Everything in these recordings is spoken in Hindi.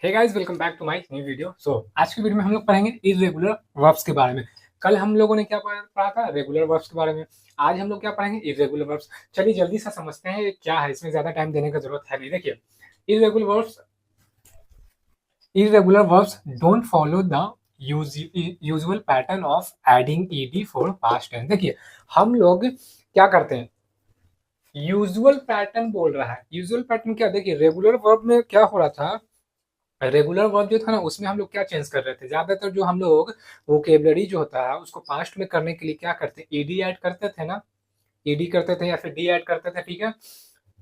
Hey guys, welcome back to my new video. आज की वीडियो में हम लोग पढ़ेंगे इर्रेगुलर वर्ब्स के बारे में। कल हम लोगों ने क्या पढ़ा था? रेगुलर वर्ब्स के बारे में। आज हम लोग क्या पढ़ेंगे? Irregular verbs. चलिए जल्दी से समझते हैं ये क्या है, इसमें ज्यादा टाइम देने की जरूरत है नहीं। देखिए, irregular verbs irregular verbs don't follow the usual pattern of adding ed for past tense। देखिए, हम लोग क्या करते हैं? यूजुअल पैटर्न बोल रहा है। यूजुअल पैटर्न क्या? देखिए, रेगुलर वर्ब में क्या हो रहा था? रेगुलर वर्ब जो था ना, उसमें हम लोग क्या चेंज कर रहे थे? ज्यादातर जो हम लोग वोकेबलरी जो होता है उसको पास्ट में करने के लिए क्या करते? ईडी ऐड करते थे ना। ईडी करते थे या फिर डी ऐड करते थे, ठीक है।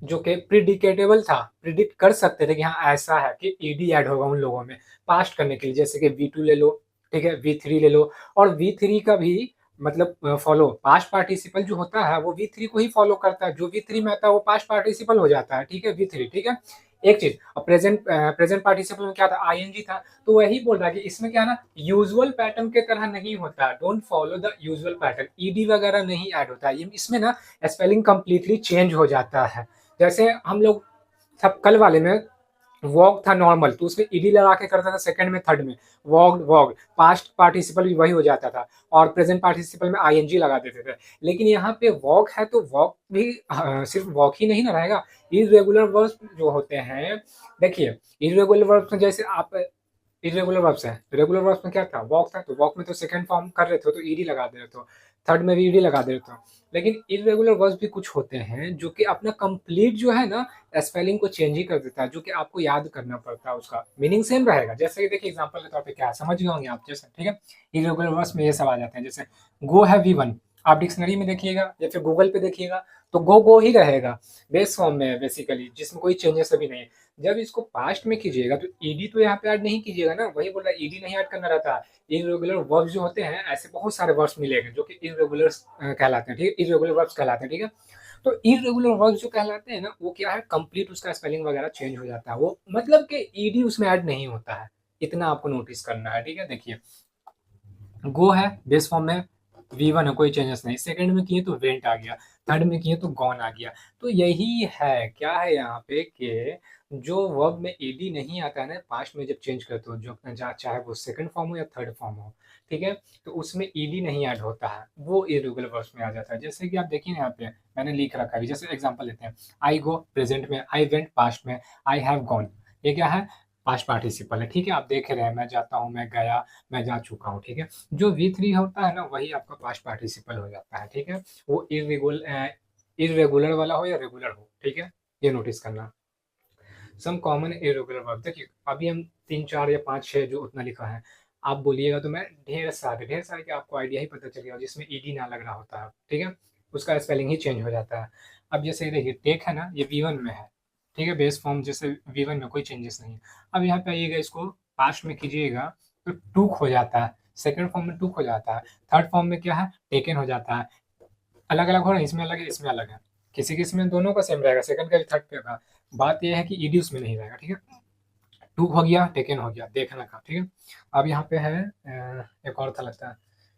जो कि प्रिडिकेटेबल था, प्रिडिक्ट कर सकते थे कि हाँ ऐसा है कि ईडी ऐड होगा उन लोगों में पास्ट करने के लिए। जैसे कि V2 ले लो, ठीक है, V3 ले लो। और V3 का भी मतलब फॉलो पास्ट पार्टिसिपल जो होता है वो V3 को ही फॉलो करता है। जो V3 में आता है वो पास्ट पार्टिसिपल हो जाता है, ठीक है, V3, ठीक है। एक चीज, और प्रेजेंट पार्टिसिपल में क्या था? आईएनजी था। तो वही बोल रहा है कि इसमें क्या ना, यूजुअल पैटर्न के तरह नहीं होता। Don't follow the usual pattern, ED वगैरह नहीं ऐड होता है। इसमें ना स्पेलिंग कंप्लीटली चेंज हो जाता है। जैसे हम लोग सब कल वाले में वॉक था नॉर्मल, तो उसमें ईडी लगा के करता था सेकंड में थर्ड में। वॉक वॉक, पास्ट पार्टिसिपल भी वही हो जाता था। और प्रेजेंट पार्टिसिपल में आईएनजी लगा देते थे। लेकिन यहाँ पे वॉक है तो वॉक भी सिर्फ वॉक ही नहीं ना रहेगा। इरेगुलर वर्ब्स जो होते हैं, देखिए, इरेगुलर वर्ब्स में जैसे आप इरेगुलर वर्ब्स है। रेगुलर वर्ब्स में क्या था? वॉक था, तो वॉक में तो सेकंड फॉर्म कर रहे थे तो ईडी लगा दे रहे थे। थर्ड में भी ईडी लगा दे रहे थे। लेकिन इरेगुलर वर्ब्स भी कुछ होते हैं जो कि अपना कंप्लीट जो है ना स्पेलिंग को चेंज ही कर देता है, जो कि आपको याद करना पड़ता है। उसका मीनिंग सेम रहेगा। जैसे कि देखिए एग्जांपल के तौर पे क्या है, समझ गए होंगे आप। जैसे ठीक है, इरेगुलर वर्ब्स में ये सब आ जाते हैं। जैसे गो है V1, आप डिक्शनरी में देखिएगा या फिर गूगल पे देखिएगा तो गो ही रहेगा। बेस फॉर्म में है बेसिकली, जिसमें कोई चेंजेस अभी नहीं है। जब इसको पास्ट में कीजिएगा तो ईडी तो यहाँ पे ऐड नहीं कीजिएगा ना। वही बोल रहा है, ईडी नहीं ऐड करना रहता है। इरेगुलर वर्ब्स जो होते हैं, ऐसे बहुत सारे वर्ब्स मिलेंगे जो कि इरेगुलर कहलाते हैं, ठीक है, इरेगुलर वर्ब्स कहलाते हैं, ठीक है। तो इरेगुलर वर्ब्स जो कहलाते हैं ना, वो क्या है, कंप्लीट उसका स्पेलिंग वगैरह चेंज हो जाता है। वो मतलब कि ईडी उसमें ऐड नहीं होता है। इतना आपको नोटिस करना है, ठीक है। देखिए, गो है बेस फॉर्म में, V1 है, कोई चेंजेस नहीं। सेकंड में किए तो वेंट आ गया, थर्ड में किए तो गॉन आ गया। तो यही है, क्या है यहाँ पे कि जो वर्ब में ईडी नहीं आता है ना, पास्ट में जब चेंज करते हो, जो चाहे वो सेकंड फॉर्म हो या थर्ड फॉर्म हो, ठीक है, तो उसमें ईडी नहीं ऐड होता है, वो इरेगुलर वर्ब्स में आ जाता है। जैसे कि आप देखिए यहाँ पे मैंने लिख रखा है, जैसे एग्जांपल लेते हैं। आई गो प्रेजेंट में, आई वेंट पास्ट में, आई हैव गॉन, ये क्या है? पास्ट पार्टिसिपल है, ठीक है। आप देख रहे हैं, मैं जाता हूँ, मैं गया, मैं जा चुका हूँ, ठीक है। जो V3 होता है ना, वही आपका पास्ट पार्टिसिपल हो जाता है, ठीक है। वो इरेगुलर वाला हो या रेगुलर हो, ठीक है, ये नोटिस करना। सम कॉमन इरेगुलर वर्ब, देखिए अभी हम तीन चार या पांच छह जो उतना लिखा है, आप बोलिएगा तो मैं ढेर सारे के आपको आइडिया ही पता चल गया जिसमें ईडी ना लग रहा होता है, ठीक है। उसका स्पेलिंग ही चेंज हो जाता है। अब जैसे ये देखिए, टेक है ना, ये V1 में है, ठीक है, बेस फॉर्म जैसे V1 में कोई चेंजेस नहीं है। अब यहाँ पे आइएगा, इसको पास्ट में कीजिएगा तो टूक हो जाता है। सेकंड फॉर्म में टूक हो जाता है। थर्ड फॉर्म में क्या है? टेकन हो जाता है। अलग अलग हो रहा है, इसमें अलग है, इसमें अलग है। किसी किसी में दोनों का सेम रहेगा, सेकंड का भी थर्ड पे का। बात यह है कि ईडी उसमें नहीं रहेगा, ठीक है। टू हो गया, टेकन हो गया, देखना का, ठीक है। अब यहाँ पे है एक और था लगता है,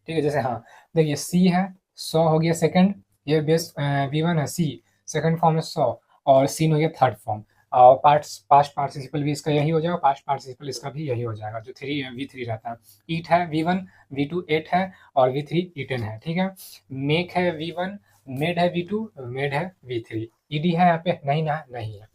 ठीक है। जैसे हाँ, देखिए सी है, 100 हो गया सेकंड, ये बेस V1 है, सी सेकंड फॉर्म है 100, और सीन हो गया थर्ड फॉर्म। और पास्ट पार्टिसिपल भी इसका यही हो जाएगा, पास्ट पार्टिसिपल इसका भी यही हो जाएगा, जो V3 रहता है। ईट है V1, V2 8 है, और V3 ईटन है, ठीक है। मेक है V1, मेड है V2, मेड है V3। ईडी है यहाँ पे? नहीं ना, नहीं है।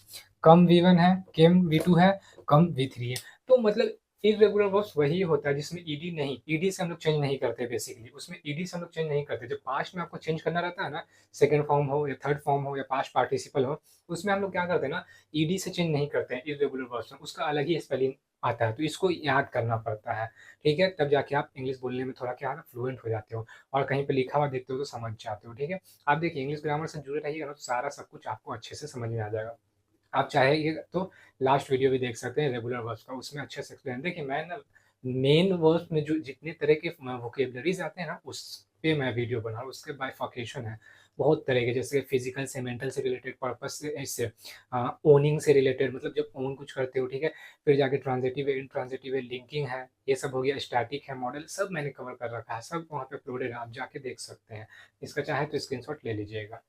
कम V1 है, केम V2 है, कम V3 है। तो मतलब इरेगुलर वर्ब्स वही होता है जिसमें ईडी नहीं, ईडी से हम लोग चेंज नहीं करते बेसिकली। उसमें ईडी से हम लोग चेंज नहीं करते। जो पास्ट में आपको चेंज करना रहता है ना, सेकंड फॉर्म हो या थर्ड फॉर्म हो या पास्ट पार्टिसिपल हो, उसमें हम लोग क्या करते हैं ना, ईडी से चेंज नहीं करते हैं इरेगुलर वर्ब्स में। उसका अलग ही स्पेलिंग आता है, तो इसको याद करना पड़ता है, ठीक है। तब जाके आप इंग्लिश बोलने में थोड़ा क्या है ना, फ्लुएंट हो जाते हो, और कहीं पे लिखा हुआ देखते हो तो समझ जाते हो, ठीक है। आप देखिए, इंग्लिश ग्रामर से जुड़े रहिएगा ना, तो सारा सब कुछ आपको अच्छे से समझ में आ जाएगा। आप चाहेंगे तो लास्ट वीडियो भी देख सकते हैं रेगुलर वर्ब्स का, उसमें अच्छे से एक्सप्लेन। देखिए, मैं ना मेन वर्ब्स में जो जितने तरह के वोकेबलरीज आते हैं ना, उस पे मैं वीडियो बना रहा हूँ। उसके बाइफर्केशन है बहुत तरह के, जैसे फिजिकल से, मेंटल से रिलेटेड, पर्पस से, इससे ओनिंग से रिलेटेड, मतलब जब ओन कुछ करते हो, ठीक है। फिर जाके ट्रांजिटिव है, इंट्रांजिटिव है, लिंकिंग है, ये सब हो गया। स्टैटिक है, मॉडल, सब मैंने कवर कर रखा है, सब वहाँ पे अपलोडेड है, आप जाके देख सकते हैं। इसका चाहे तो स्क्रीनशॉट ले लीजिएगा।